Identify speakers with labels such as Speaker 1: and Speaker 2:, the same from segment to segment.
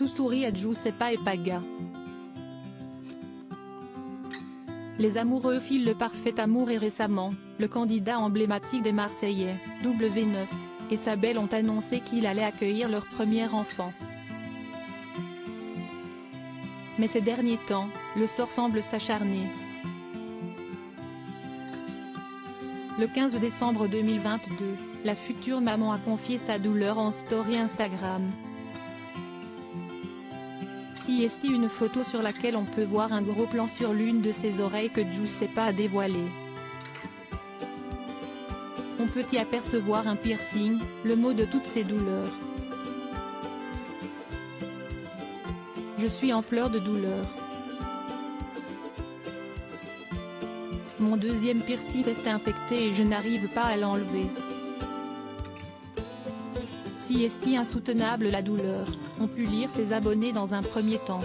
Speaker 1: Tout sourit à Giuseppa et Paga. Les amoureux filent le parfait amour et récemment, le candidat emblématique des Marseillais, W9, et sa belle ont annoncé qu'il allait accueillir leur premier enfant. Mais ces derniers temps, le sort semble s'acharner. Le 15 décembre 2022, la future maman a confié sa douleur en story Instagram. Siesti, une photo sur laquelle on peut voir un gros plan sur l'une de ses oreilles que Giuseppa a dévoilée. On peut y apercevoir un piercing, le mot de toutes ses douleurs. Je suis en pleurs de douleur. Mon deuxième piercing s'est infecté et je n'arrive pas à l'enlever. Siesti, insoutenable la douleur, ont pu lire ses abonnés dans un premier temps.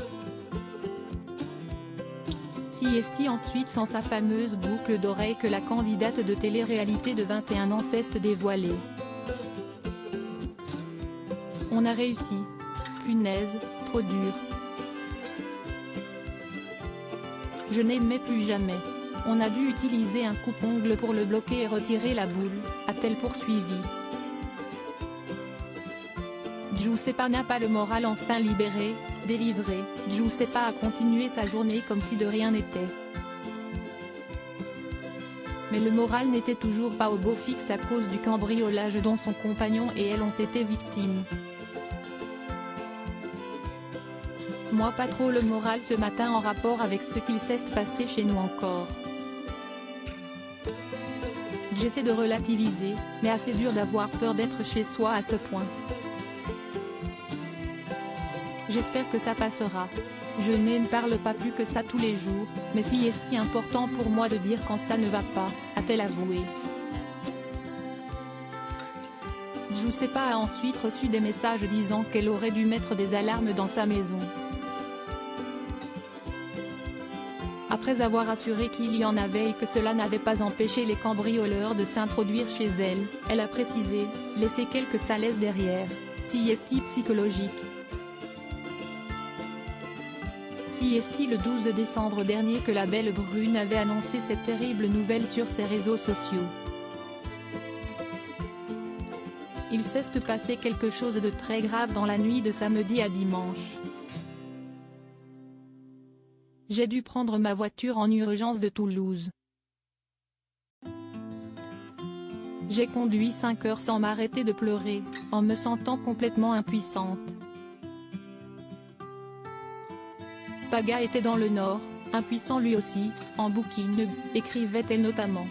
Speaker 1: Siesti ensuite sans sa fameuse boucle d'oreille que la candidate de télé-réalité de 21 ans s'est dévoilée. On a réussi. Punaise, trop dur. Je n'aimais plus jamais. On a dû utiliser un coupe-ongle pour le bloquer et retirer la boule, a-t-elle poursuivi. Giuseppa n'a pas le moral enfin libéré, délivré. Giuseppa a continué sa journée comme si de rien n'était. Mais le moral n'était toujours pas au beau fixe à cause du cambriolage dont son compagnon et elle ont été victimes. Moi pas trop le moral ce matin en rapport avec ce qu'il s'est passé chez nous encore. J'essaie de relativiser, mais assez dur d'avoir peur d'être chez soi à ce point. J'espère que ça passera. Je ne parle pas plus que ça tous les jours, mais si est-ce important pour moi de dire quand ça ne va pas, a-t-elle avoué. Giuseppa a ensuite reçu des messages disant qu'elle aurait dû mettre des alarmes dans sa maison. Après avoir assuré qu'il y en avait et que cela n'avait pas empêché les cambrioleurs de s'introduire chez elle, elle a précisé « laisser quelques salaises derrière, siesti psychologique ». Siesti le 12 décembre dernier que la belle brune avait annoncé cette terrible nouvelle sur ses réseaux sociaux. Il s'est passé quelque chose de très grave dans la nuit de samedi à dimanche. J'ai dû prendre ma voiture en urgence de Toulouse. J'ai conduit 5 heures sans m'arrêter de pleurer, en me sentant complètement impuissante. Paga était dans le Nord, impuissant lui aussi, en booking, écrivait-elle notamment.